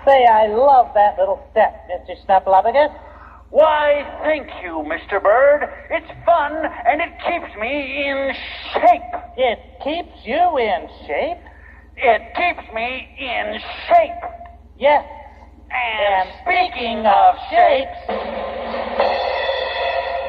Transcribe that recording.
Say, I love that little step, Mr. Snuffleupagus. Why, thank you, Mr. Bird. It's fun, and it keeps me in shape. It keeps you in shape? It keeps me in shape. Yes. And speaking of shapes...